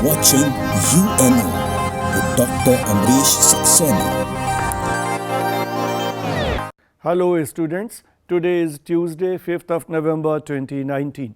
watching UNO with Dr. Ambrish Saxena. Hello students, today is Tuesday 5th of November 2019.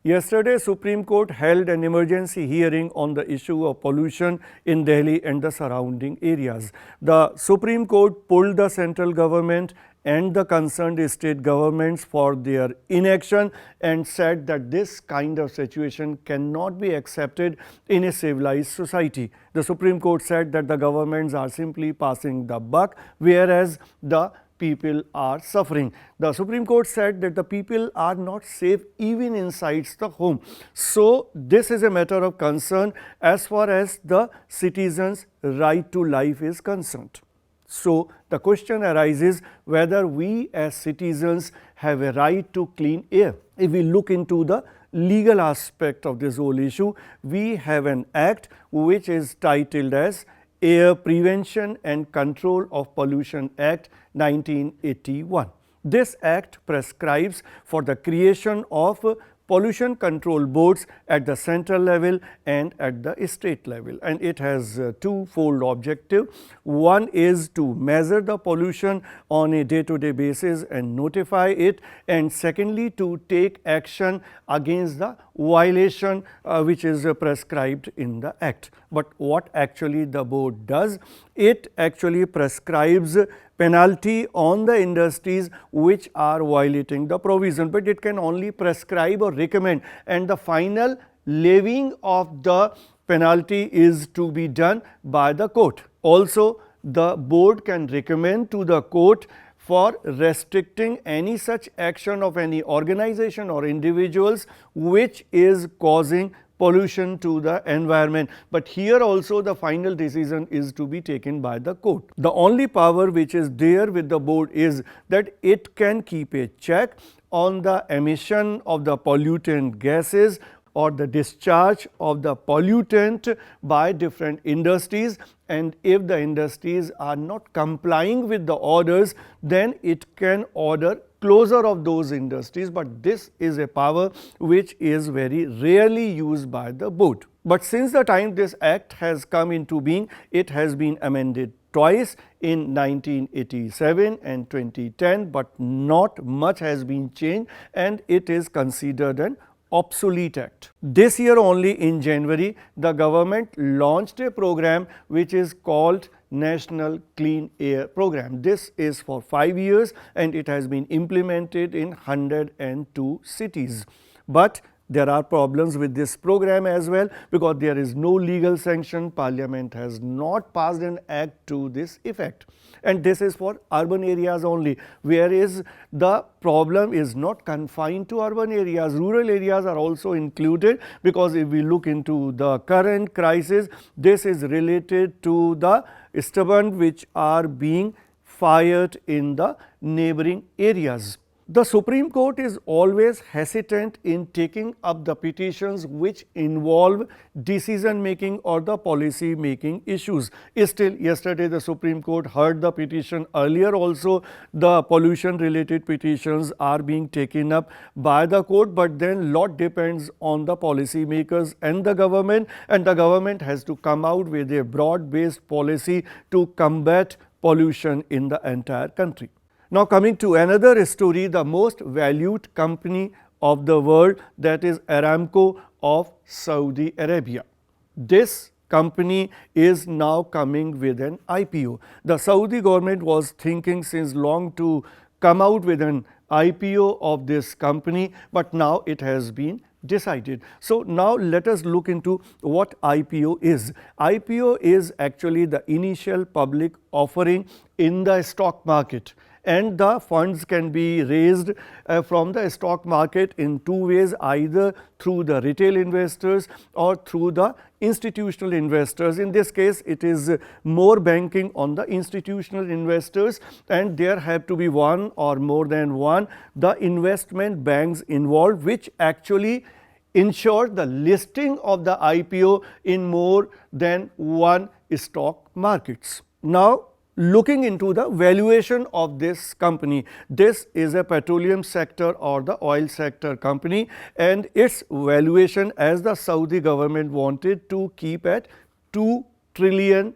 Yesterday Supreme Court held an emergency hearing on the issue of pollution in Delhi and the surrounding areas. The Supreme Court pulled the central government and the concerned state governments for their inaction and said that this kind of situation cannot be accepted in a civilized society. The Supreme Court said that the governments are simply passing the buck, whereas the people are suffering. The Supreme Court said that the people are not safe even inside the home. So this is a matter of concern as far as the citizens' right to life is concerned. So the question arises whether we as citizens have a right to clean air. If we look into the legal aspect of this whole issue, we have an act which is titled as Air Prevention and Control of Pollution Act 1981. This act prescribes for the creation of pollution control boards at the central level and at the state level, and it has a twofold objective. One is to measure the pollution on a day-to-day basis and notify it, and secondly to take action against the violation which is prescribed in the act. But what actually the board does? It actually prescribes penalty on the industries which are violating the provision, but it can only prescribe or recommend, and the final levying of the penalty is to be done by the court. Also, the board can recommend to the court for restricting any such action of any organization or individuals which is causing pollution to the environment, but here also the final decision is to be taken by the court. The only power which is there with the board is that it can keep a check on the emission of the pollutant gases or the discharge of the pollutant by different industries, and if the industries are not complying with the orders, then it can order closure of those industries, but this is a power which is very rarely used by the board. But since the time this act has come into being, it has been amended twice, in 1987 and 2010, but not much has been changed and it is considered an obsolete act. This year only in January, the government launched a program which is called National Clean Air Program. This is for 5 years and it has been implemented in 102 cities. But there are problems with this program as well, because there is no legal sanction. Parliament has not passed an act to this effect, and this is for urban areas only, whereas the problem is not confined to urban areas. Rural areas are also included, because if we look into the current crisis, this is related to the stubborn which are being fired in the neighboring areas. The Supreme Court is always hesitant in taking up the petitions which involve decision making or the policy making issues. Still, yesterday the Supreme Court heard the petition. Earlier also the pollution related petitions are being taken up by the court, but then lot depends on the policy makers and the government has to come out with a broad based policy to combat pollution in the entire country. Now coming to another story, the most valued company of the world, that is ARAMCO of Saudi Arabia. This company is now coming with an IPO. The Saudi government was thinking since long to come out with an IPO of this company, but now it has been decided. So now let us look into what IPO is. IPO is actually the initial public offering in the stock market, and the funds can be raised from the stock market in two ways, either through the retail investors or through the institutional investors. In this case, it is more banking on the institutional investors, and there have to be one or more than one the investment banks involved, which actually ensure the listing of the IPO in more than one stock markets. Now looking into the valuation of this company. This is a petroleum sector or the oil sector company, and its valuation, as the Saudi government wanted to keep at $2 trillion,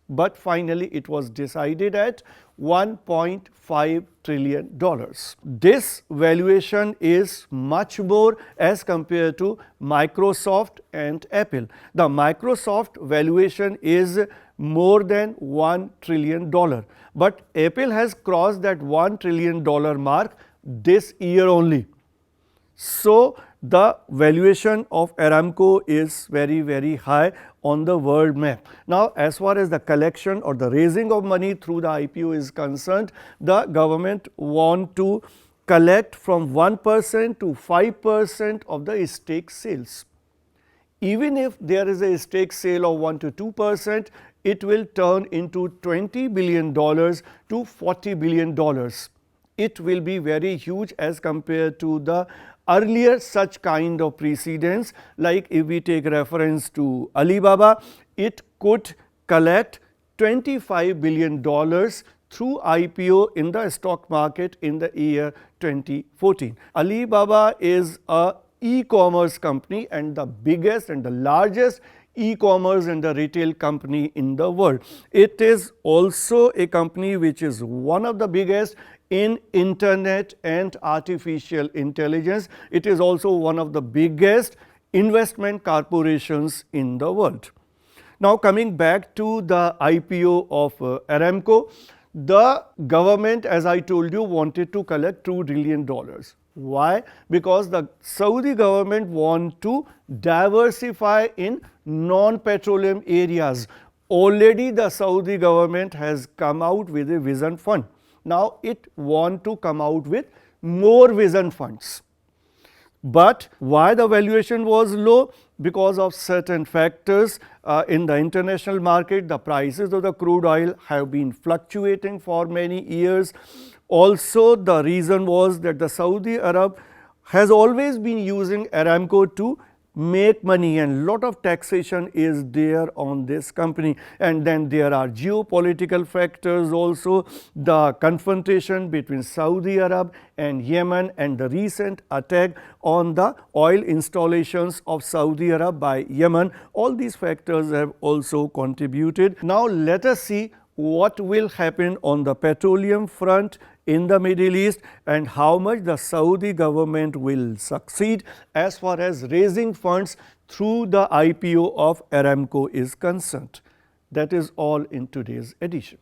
but finally it was decided at $1.5 trillion. This valuation is much more as compared to Microsoft and Apple. The Microsoft valuation is more than $1 trillion, but Apple has crossed that $1 trillion mark this year only. So the valuation of Aramco is very, very high on the world map. Now, as far as the collection or the raising of money through the IPO is concerned, the government want to collect from 1% to 5% of the stake sales. Even if there is a stake sale of 1 to 2%, it will turn into $20 billion to $40 billion. It will be very huge as compared to the earlier such kind of precedents. Like if we take reference to Alibaba, it could collect $25 billion through IPO in the stock market in the year 2014. Alibaba is a e-commerce company and the biggest and the largest e-commerce and the retail company in the world. It is also a company which is one of the biggest in internet and artificial intelligence. It is also one of the biggest investment corporations in the world. Now, coming back to the IPO of Aramco, the government, as I told you, wanted to collect $2 trillion. Why? Because the Saudi government want to diversify in non-petroleum areas. Already the Saudi government has come out with a vision fund. Now it want to come out with more vision funds. But why the valuation was low? Because of certain factors in the international market. The prices of the crude oil have been fluctuating for many years. Also, the reason was that the Saudi Arab has always been using Aramco to make money, and lot of taxation is there on this company. And then there are geopolitical factors also, the confrontation between Saudi Arab and Yemen and the recent attack on the oil installations of Saudi Arab by Yemen. All these factors have also contributed. Now let us see what will happen on the petroleum front in the Middle East and how much the Saudi government will succeed as far as raising funds through the IPO of Aramco is concerned. That is all in today's edition.